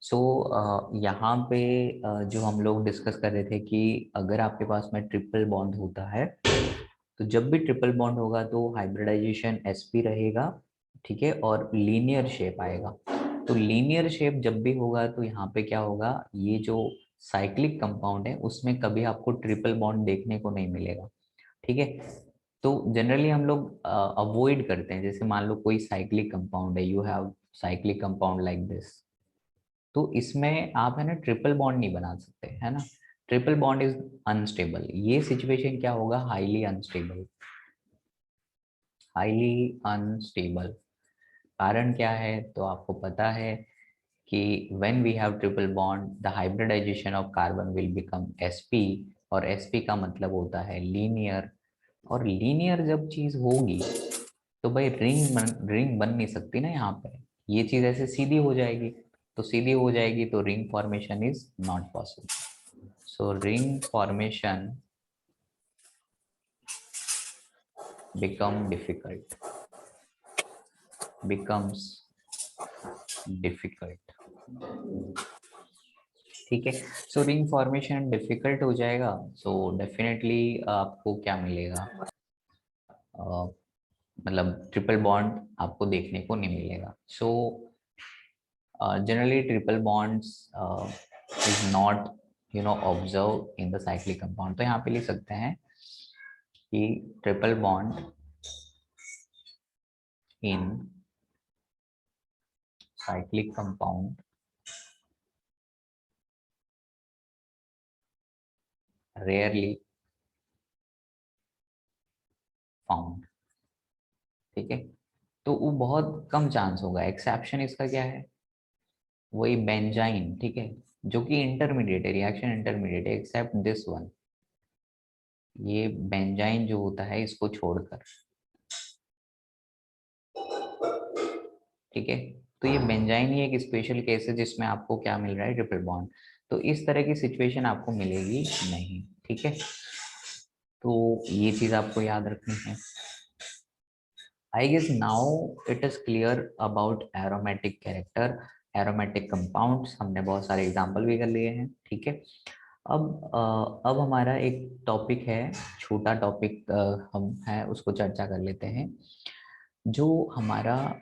सो यहाँ पे जो हम लोग डिस्कस कर रहे थे कि अगर आपके पास में ट्रिपल बॉन्ड होता है तो जब भी ट्रिपल बॉन्ड होगा तो हाइब्रिडाइजेशन sp रहेगा, ठीक है, और लीनियर शेप आएगा। तो लीनियर शेप जब भी होगा तो यहाँ पे क्या होगा, ये जो साइक्लिक कंपाउंड है उसमें कभी आपको ट्रिपल बॉन्ड देखने को नहीं मिलेगा, ठीक है। तो जनरली हम लोग अवॉइड करते हैं, जैसे मान लो कोई साइक्लिक कंपाउंड है, you have cyclic compound like this, तो इसमें आप है ना ट्रिपल बॉन्ड नहीं बना सकते, है ना। ट्रिपल बॉन्ड इज अनस्टेबल, ये सिचुएशन क्या होगा, हाईली अनस्टेबल, हाईली अनस्टेबल। कारण क्या है, तो आपको पता है कि when we have triple bond the hybridization of carbon will become sp, और sp का मतलब होता है लीनियर, और लीनियर जब चीज होगी तो भाई रिंग बन नहीं सकती ना यहाँ पे, ये चीज ऐसे सीधी हो जाएगी, तो सीधी हो जाएगी तो ring formation is not possible. So ring formation become difficult, becomes difficult, ठीक है। सो रिंग फॉर्मेशन डिफिकल्ट हो जाएगा, सो डेफिनेटली आपको क्या मिलेगा, मतलब ट्रिपल बॉन्ड आपको देखने को नहीं मिलेगा। So generally triple bonds is not observe in the cyclic compound. तो यहाँ पे लिख सकते हैं कि triple bond in cyclic compound rarely found, ठीक है। तो वो बहुत कम चांस होगा, एक्सेप्शन इसका क्या है, वही बेंजाइन, ठीक है, जो कि इंटरमीडिएट है, रिएक्शन इंटरमीडिएट है, एक्सेप्ट दिस वन, ये बेंजाइन जो होता है इसको छोड़कर, ठीक है। तो ये बेंजाइन ही एक स्पेशल केस है जिसमें आपको क्या मिल रहा है, ट्रिपल बॉन्ड। तो इस तरह की सिचुएशन आपको मिलेगी नहीं, ठीक है। तो ये चीज आपको याद रखनी है। I guess now it is clear about aromatic character, aromatic compounds, हमने बहुत सारे एग्जाम्पल भी कर लिए हैं, ठीक है। अब हमारा एक टॉपिक है, छोटा टॉपिक हम है उसको चर्चा कर लेते हैं, जो हमारा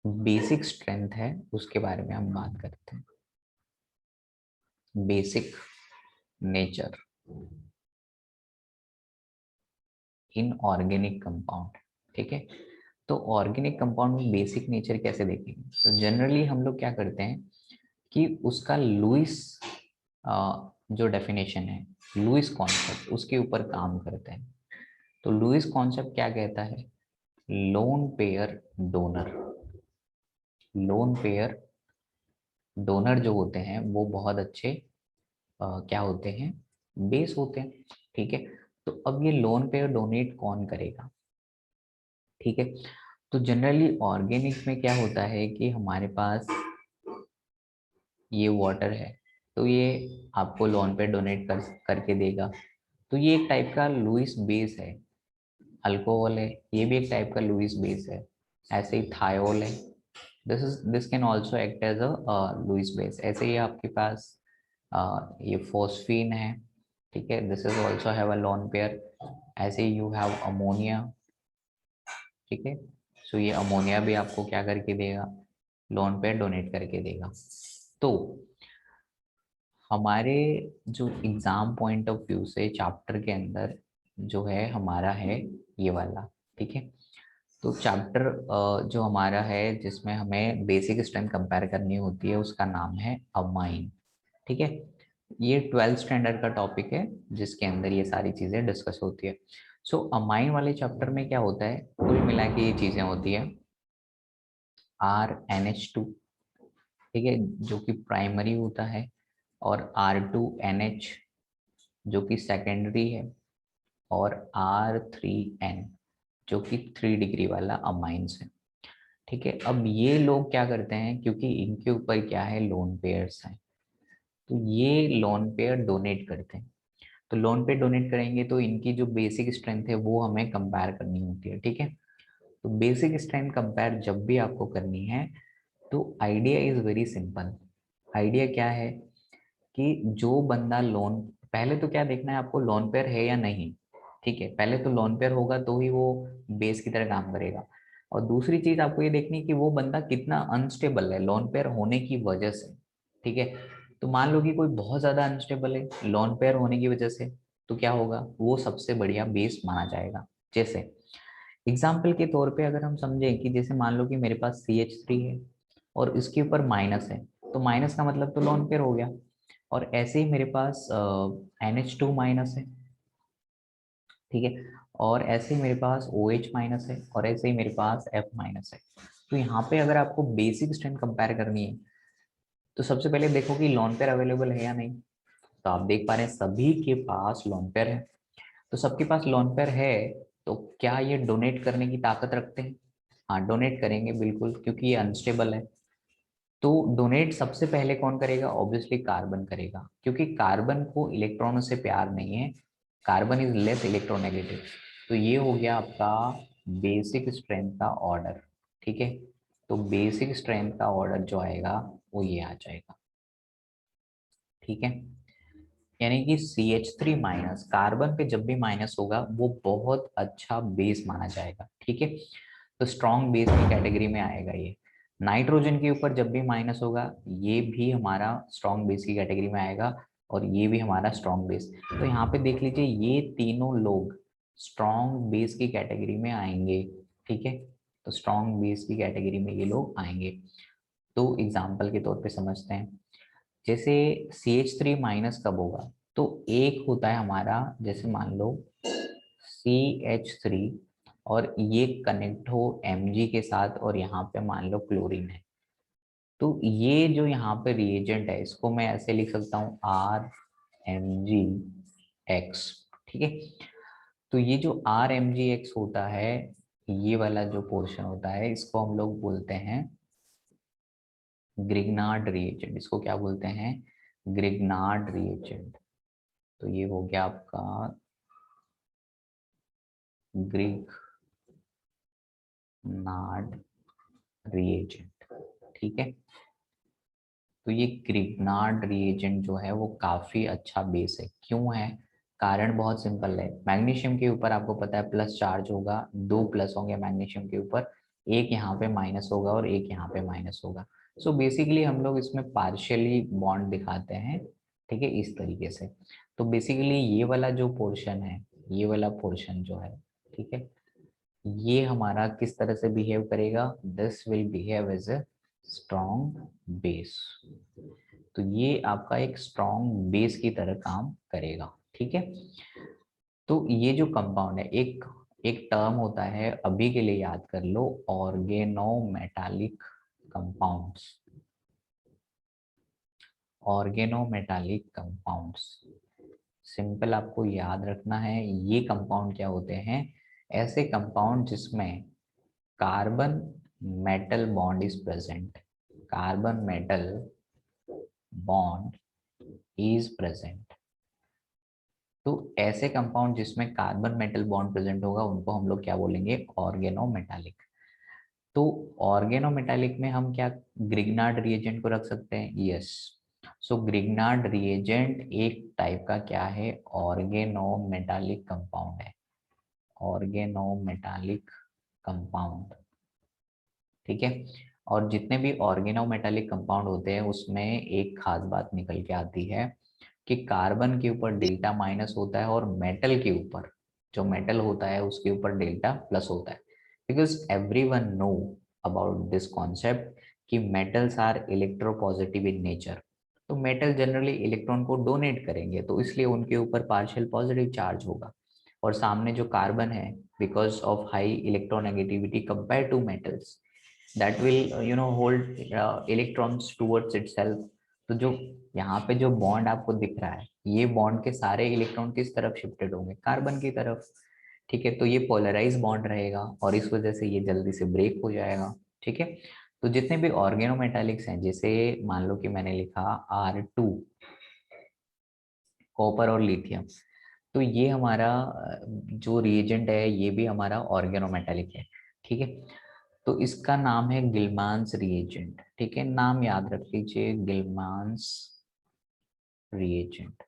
बेसिक स्ट्रेंथ है उसके बारे में हम बात करते हैं। Basic nature in organic compound, ठीक है। तो ऑर्गेनिक कंपाउंड में बेसिक नेचर कैसे देखेंगे, तो जनरली हम लोग क्या करते हैं कि उसका लुइस जो डेफिनेशन है, लुइस कॉन्सेप्ट, उसके ऊपर काम करते हैं। तो लुइस कॉन्सेप्ट क्या कहता है, lone pair donor, lone pair donor जो होते हैं वो बहुत अच्छे क्या होते हैं, बेस होते हैं, ठीक है। तो अब ये लोन पेयर डोनेट कौन करेगा, ठीक है। तो जनरली ऑर्गेनिक में क्या होता है कि हमारे पास ये वाटर है, तो ये आपको लोन पे डोनेट करके देगा। तो ये एक टाइप का लुइस बेस है। अल्कोहल है, ये भी एक टाइप का लुइस बेस है। ऐसे ही थायोल है, this can also act as a Lewis base. ऐसे ही आपके पास ये फोस्फीन है, ठीक है, this is also have a lone pair. ऐसे ही यू हैव अमोनिया, ठीक है। सो ये अमोनिया भी आपको क्या करके देगा, लोन पेयर डोनेट करके देगा। तो हमारे जो एग्जाम पॉइंट ऑफ व्यू से चैप्टर के अंदर जो है हमारा है ये वाला, ठीक है। तो चैप्टर जो हमारा है जिसमें हमें बेसिक स्ट्रेंथ कंपेयर करनी होती है उसका नाम है अमाइन, ठीक है। ये 12th स्टैंडर्ड का टॉपिक है जिसके अंदर ये सारी चीजें डिस्कस होती है। सो अमाइन वाले चैप्टर में क्या होता है, कुल मिला के ये चीजें होती है, RNH2, ठीक है, जो कि प्राइमरी होता है, और R2NH जो कि सेकेंडरी है, और R3N जो कि 3 डिग्री वाला अमाइंस है, ठीक है। अब ये लोग क्या करते हैं, क्योंकि इनके ऊपर क्या है, लोन पेयर्स हैं, तो ये लोन पेयर डोनेट करते हैं। तो लोन पे डोनेट करेंगे तो इनकी जो बेसिक स्ट्रेंथ है वो हमें कंपेयर करनी होती है, ठीक है। तो बेसिक स्ट्रेंथ कंपेयर जब भी आपको करनी है तो idea is very simple. Idea क्या है कि जो बंदा लोन, पहले तो क्या देखना है आपको, लोन पेयर है या नहीं। ठीक है, पहले तो लोन पेयर होगा तो ही वो बेस की तरह काम करेगा। और दूसरी चीज आपको ये देखनी है कि वो बंदा कितना अनस्टेबल है लोन पेयर होने की वजह से। ठीक है, तो मान लो कि कोई बहुत ज्यादा अनस्टेबल है लोन पेयर होने की वजह से, तो क्या होगा, वो सबसे बढ़िया बेस माना जाएगा। जैसे एग्जाम्पल के तौर पे अगर हम समझें कि जैसे मान लो कि मेरे पास CH3 है और इसके ऊपर माइनस है, तो माइनस का मतलब तो लोन पेयर हो गया। और ऐसे ही मेरे पास NH2 माइनस है। ठीक है, और ऐसे ही मेरे पास OH माइनस है, और ऐसे ही मेरे पास F माइनस है। तो यहाँ पे अगर आपको बेसिक स्ट्रेंथ कंपेयर करनी है, तो सबसे पहले देखो कि लोन पेयर अवेलेबल है या नहीं। तो आप देख पा रहे हैं सभी के पास लोन पेयर है। तो सबके पास लोन पेयर है, तो क्या ये डोनेट करने की ताकत रखते हैं? हाँ, डोनेट करेंगे बिल्कुल, क्योंकि ये अनस्टेबल है। तो डोनेट सबसे पहले कौन करेगा? ऑब्वियसली कार्बन करेगा, क्योंकि कार्बन को इलेक्ट्रॉनों से प्यार नहीं है। Carbon is less electronegative. तो ये हो गया आपका बेसिक स्ट्रेंथ का ऑर्डर। ठीक है, तो बेसिक स्ट्रेंथ का ऑर्डर जो आएगा वो ये आ जाएगा। ठीक है, यानी कि CH3 माइनस, कार्बन पे जब भी माइनस होगा वो बहुत अच्छा बेस माना जाएगा। ठीक है, तो स्ट्रॉन्ग बेस की कैटेगरी में आएगा ये। नाइट्रोजन के ऊपर जब भी माइनस होगा, ये भी हमारा स्ट्रॉन्ग बेस की कैटेगरी में आएगा, और ये भी हमारा स्ट्रॉन्ग बेस। तो यहाँ पे देख लीजिए ये तीनों लोग स्ट्रॉन्ग बेस की कैटेगरी में आएंगे। ठीक है, तो स्ट्रॉन्ग बेस की कैटेगरी में ये लोग आएंगे। तो एग्जाम्पल के तौर पे समझते हैं, जैसे CH3 माइनस कब होगा? तो एक होता है हमारा, जैसे मान लो CH3, और ये कनेक्ट हो Mg के साथ, और यहाँ पे मान लो क्लोरीन है। तो ये जो यहाँ पे रिएजेंट है, इसको मैं ऐसे लिख सकता हूँ RMgX। ठीक है, तो ये जो RMgX होता है, ये वाला जो पोर्शन होता है, इसको हम लोग बोलते हैं ग्रिग्नार्ड रिएजेंट। इसको क्या बोलते हैं? Grignard reagent. तो ये हो गया आपका ग्रिग्नार्ड रिएजेंट। ठीक है, तो ये ग्रिग्नार्ड रिएजेंट जो है वो काफी अच्छा बेस है। क्यों है? कारण बहुत सिंपल है। मैग्नीशियम के ऊपर आपको पता है प्लस चार्ज होगा, दो प्लस होंगे मैग्नीशियम के ऊपर, एक यहाँ पे माइनस होगा और एक यहाँ पे माइनस होगा। सो बेसिकली हम लोग इसमें पार्शियली बॉन्ड दिखाते हैं। ठीक है, इस तरीके से। तो बेसिकली ये वाला जो पोर्शन है, ये वाला पोर्शन जो है, ठीक है, ये हमारा किस तरह से बिहेव करेगा? This will behave as a strong base. तो ये आपका एक स्ट्रॉन्ग बेस की तरह काम करेगा। ठीक है, तो ये जो कंपाउंड है, एक एक टर्म होता है, अभी के लिए याद कर लो, organometallic compounds. Organometallic compounds simple आपको याद रखना है। ये कंपाउंड क्या होते हैं? ऐसे कंपाउंड जिसमें carbon metal bond is present. Carbon metal bond is present. तो ऐसे कंपाउंड जिसमें कार्बन मेटल बॉन्ड प्रेजेंट होगा, उनको हम लोग क्या बोलेंगे? ऑर्गेनोमेटालिक। तो ऑर्गेनोमेटालिक में हम क्या ग्रिग्नार्ड रिएजेंट को रख सकते हैं? यस। सो ग्रिग्नार्ड रिएजेंट एक टाइप का क्या है? ऑर्गेनोमेटालिक कंपाउंड है। Organometallic compound. ठीक है, और जितने भी ऑर्गेनोमेटालिक कंपाउंड होते हैं उसमें एक खास बात निकल के आती है कि कार्बन के ऊपर डेल्टा माइनस होता है, और मेटल के ऊपर, जो मेटल होता है उसके ऊपर डेल्टा प्लस होता है। Because everyone know about this concept कि metals are electropositive in nature. तो मेटल जनरली इलेक्ट्रॉन को डोनेट करेंगे, तो इसलिए उनके ऊपर पार्शियल पॉजिटिव चार्ज होगा। और सामने जो कार्बन है, because of high electronegativity compare to metals, that will hold electrons towards itself। तो जो यहाँ पे जो बॉन्ड आपको दिख रहा है, ये बॉन्ड के सारे इलेक्ट्रॉन किस तरफ शिफ्टेड होंगे? कार्बन की तरफ। ठीक है, तो ये पोलराइज बॉन्ड रहेगा, और इस वजह से ये जल्दी से ब्रेक हो जाएगा। ठीक है, तो जितने भी ऑर्गेनोमेटालिक्स हैं, जैसे मान लो कि मैंने लिखा R2, कॉपर और लिथियम, तो ये हमारा जो रिएजेंट है, ये भी हमारा ऑर्गेनोमेटालिक है। ठीक है, तो इसका नाम है गिलमान्स रिएजेंट। ठीक है, नाम याद रख लीजिए, गिलमान्स रिएजेंट।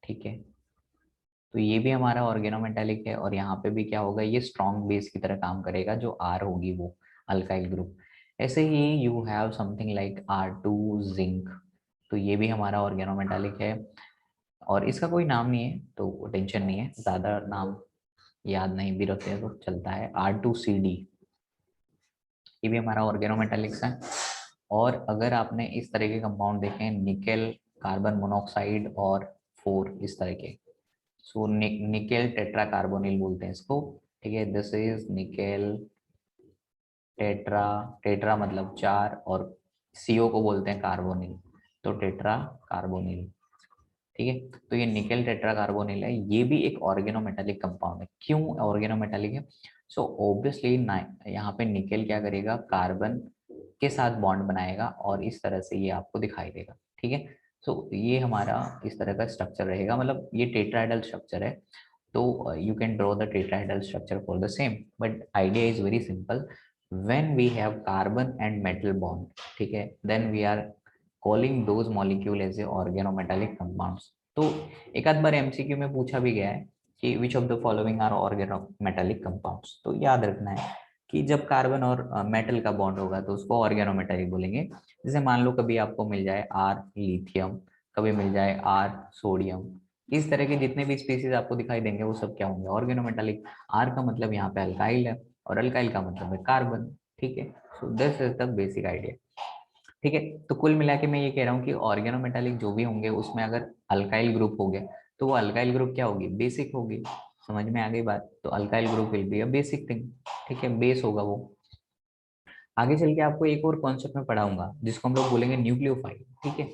ठीक है, तो ये भी हमारा ऑर्गेनोमेटालिक है और यहाँ पे भी क्या होगा, ये स्ट्रॉन्ग बेस की तरह काम करेगा, जो आर होगी वो अल्काइल ग्रुप। ऐसे ही you have something like R2 zinc, तो ये भी हमारा ऑर्गेनोमेटालिक है और इसका कोई नाम नहीं है तो टेंशन नहीं है, ज्यादा नाम याद नहीं भी रहते हैं तो चलता है। R2CD, ये भी हमारा ऑर्गेनोमेटालिक्स है। और अगर आपने इस तरह के कंपाउंड देखे, निकेल, कार्बन मोनोऑक्साइड और 4 इस तरह के, सो निकेल टेट्रा कार्बोनिल बोलते हैं इसको। ठीक है, this is nickel tetra, tetra मतलब 4 और CO को बोलते हैं कार्बोनिल, तो टेट्रा कार्बोनिल। ठीक है, तो ये निकेल टेट्रा कार्बोनिल है, ये भी एक ऑर्गेनोमेटालिक कंपाउंड है। क्यों ऑर्गेनोमेटालिक है? सो ऑब्वियसली यहाँ पे निकेल क्या करेगा, कार्बन के साथ बॉन्ड बनाएगा और इस तरह से ये आपको दिखाई देगा। ठीक है, सो ये हमारा इस तरह का स्ट्रक्चर रहेगा, मतलब ये टेट्राहेड्रल स्ट्रक्चर है। तो you can draw the tetrahedral structure for the same, but idea is very simple. When we have carbon and metal bond, ठीक है, then we are calling those molecule as a organometallic compounds. तो एक आध बार MCQ में पूछा भी गया है कि which of the following are organometallic compounds, तो याद रखना है कि जब कार्बन और मेटल का बॉन्ड होगा तो उसको ऑर्गेनोमेटालिक बोलेंगे। जैसे मान लो कभी आपको मिल जाए R लिथियम, कभी मिल जाए R सोडियम, इस तरह के जितने भी स्पीसीज आपको दिखाई देंगे वो सब क्या होंगे, ऑर्गेनोमेटालिक। आर का मतलब यहाँ पे अल्काइल है और अल्काइल का मतलब है कार्बन। ठीक है, so this is the basic idea. ठीक है, तो कुल मिला के मैं ये कह रहा हूँ कि ऑर्गेनोमेटालिक जो भी होंगे उसमें अगर अल्काइल ग्रुप हो गया तो वो अल्काइल ग्रुप क्या होगी, बेसिक होगी। समझ में आ गई बात? तो alkyl group will be a basic thing. ठीक है, बेस होगा वो। आगे चल के आपको एक और कॉन्सेप्ट में पढ़ाऊंगा जिसको हम लोग बोलेंगे न्यूक्लियोफाइल। ठीक है,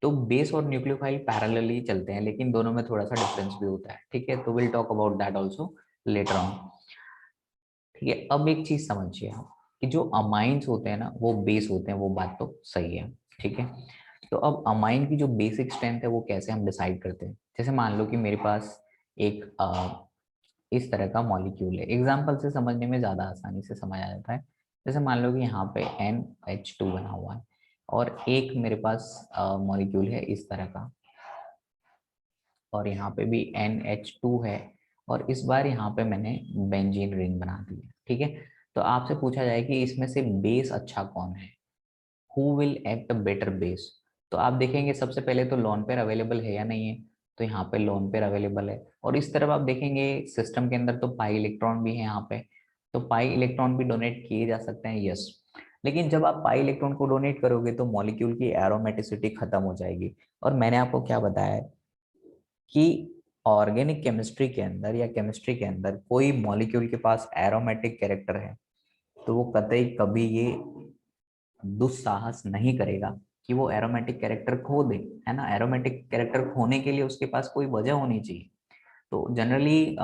तो बेस और न्यूक्लियोफाइल पैरेलली चलते हैं लेकिन दोनों में थोड़ा सा डिफरेंस भी होता है। ठीक है, तो will talk about that also later on. ठीक है, अब एक चीज समझिए आप कि जो अमाइंस होते हैं ना वो बेस होते हैं, वो बात तो सही है। ठीक है, तो अब अमाइन की जो बेसिक स्ट्रेंथ है वो कैसे हम डिसाइड करते हैं? जैसे मान लो कि मेरे पास एक इस तरह का मॉलिक्यूल है, एग्जाम्पल से समझने में ज्यादा आसानी से समझ आ जाता है। जैसे मान लो कि यहाँ पे NH2 बना हुआ है और एक मेरे पास मॉलिक्यूल है इस तरह का, और यहाँ पे भी NH2 है और इस बार यहाँ पे मैंने बेंजीन रिंग बना दी है। ठीक है, तो आपसे पूछा जाए कि इसमें से बेस अच्छा कौन है, who will act better base, तो आप देखेंगे सबसे पहले तो लोन पेयर अवेलेबल है या नहीं है, तो यहाँ पे लोन पेयर अवेलेबल है। और इस तरफ आप देखेंगे सिस्टम के अंदर तो पाई इलेक्ट्रॉन भी है यहाँ पे, तो पाई इलेक्ट्रॉन भी डोनेट किए जा सकते हैं, यस। लेकिन जब आप पाई इलेक्ट्रॉन को डोनेट करोगे तो मॉलिक्यूल की एरोमेटिसिटी खत्म हो जाएगी। और मैंने आपको क्या बताया है कि ऑर्गेनिक केमिस्ट्री के अंदर या केमिस्ट्री के अंदर कोई मॉलिक्यूल के पास एरोमेटिक कैरेक्टर है तो वो कतई कभी ये दुस्साहस नहीं करेगा कि वो एरोमेटिक कैरेक्टर खो दे, है ना। एरोमेटिक कैरेक्टर खोने के लिए उसके पास कोई वजह होनी चाहिए। तो जनरली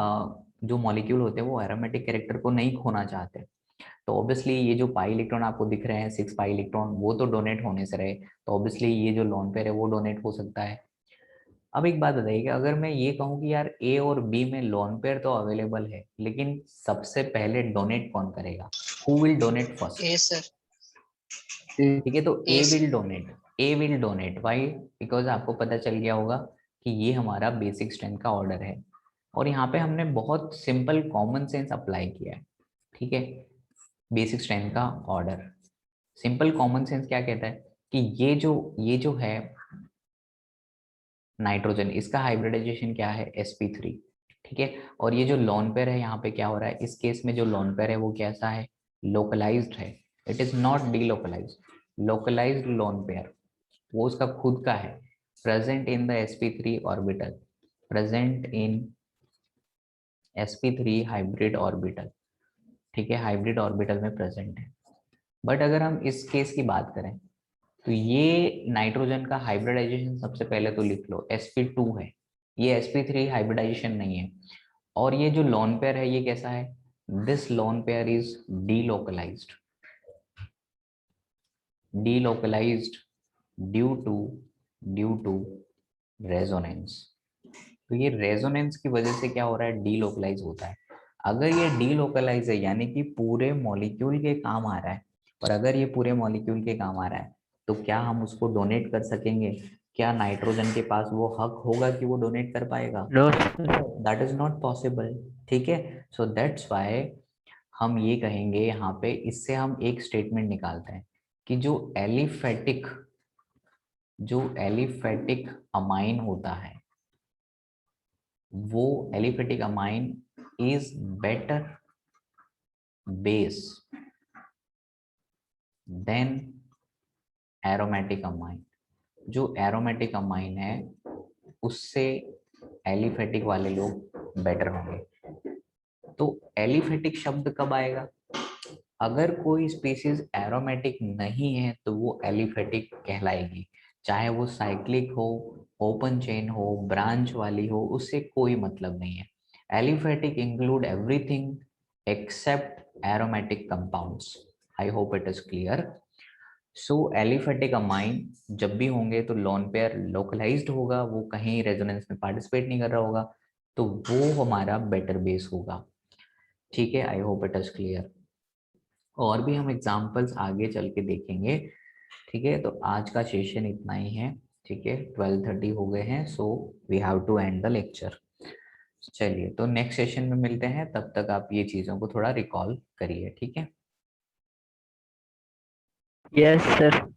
जो मॉलिक्यूल होते हैं वो एरोमेटिक कैरेक्टर को नहीं खोना चाहते। तो ऑब्वियसली ये जो पाई इलेक्ट्रॉन आपको दिख रहे हैं 6 पाई इलेक्ट्रॉन, वो तो डोनेट होने से रहे, तो ऑब्वियसली ये जो लोन पेयर है वो डोनेट हो सकता है। अब एक बात बताइए कि अगर मैं ये कहूँ कि यार A और B में लोन पेयर तो अवेलेबल है लेकिन सबसे पहले डोनेट कौन करेगा, who will donate first? A sir. ठीक है, तो A A sir. Will donate, A will donate Y, because आपको पता चल गया होगा कि ये हमारा बेसिक स्ट्रेंथ का ऑर्डर है और यहाँ पे हमने बहुत सिंपल कॉमन सेंस अप्लाई किया है। ठीक है, बेसिक स्ट्रेंथ का ऑर्डर, सिंपल कॉमन सेंस क्या कहता है कि ये जो है नाइट्रोजन, इसका हाइब्रिडाइजेशन क्या है, sp3। ठीक है, और ये जो लोन पेयर है यहाँ पे क्या हो रहा है, इस केस में जो लोन पेयर है वो कैसा है, लोकलाइज्ड है, it is not delocalised. Localised lone pair वो उसका खुद का है, present in the sp3 orbital, present in sp3 hybrid orbital. ठीक है, हाइब्रिड ऑर्बिटल में प्रेजेंट है। बट अगर हम इस केस की बात करें तो ये नाइट्रोजन का हाइब्रिडाइजेशन सबसे पहले तो लिख लो sp2 है, ये sp3 हाइब्रिडाइजेशन नहीं है। और ये जो लोन पेयर है ये कैसा है, this lone pair is delocalised, delocalised due to resonance. तो ये रेजोनेंस की वजह से क्या हो रहा है, डीलोकलाइज होता है। अगर ये डीलोकलाइज है यानी कि पूरे मॉलिक्यूल के काम आ रहा है, और अगर ये पूरे मॉलिक्यूल के काम आ रहा है तो क्या हम उसको डोनेट कर सकेंगे? क्या नाइट्रोजन के पास वो हक होगा कि वो डोनेट कर पाएगा? No. That is not possible. ठीक है, सो दैट्स वाई हम ये कहेंगे यहाँ पे, इससे हम एक स्टेटमेंट निकालते हैं कि जो एलिफेटिक अमाइन होता है, वो aliphatic amine is better base than aromatic amine. जो एरोमेटिक अमाइन है उससे एलिफेटिक वाले लोग बेटर होंगे। तो एलिफेटिक शब्द कब आएगा? अगर कोई स्पीसीज एरोमेटिक नहीं है तो वो एलिफेटिक कहलाएगी, चाहे वो साइक्लिक हो, ओपन चेन हो, ब्रांच वाली हो, उससे कोई मतलब नहीं है। Aliphatic include everything except aromatic compounds. I hope it is clear. So aliphatic amine जब भी होंगे तो लोन पेयर लोकलाइज्ड होगा, वो कहीं रेजोनेंस में पार्टिसिपेट नहीं कर रहा होगा, तो वो हमारा बेटर बेस होगा। ठीक है, I hope it is clear. और भी हम एग्जांपल्स आगे चल के देखेंगे। ठीक है, तो आज का सेशन इतना ही है। ठीक है, 12:30 हो गए हैं, so we have to end the lecture. चलिए, तो नेक्स्ट सेशन में मिलते हैं, तब तक आप ये चीज़ों को थोड़ा रिकॉल करिए। ठीक है। Yes sir.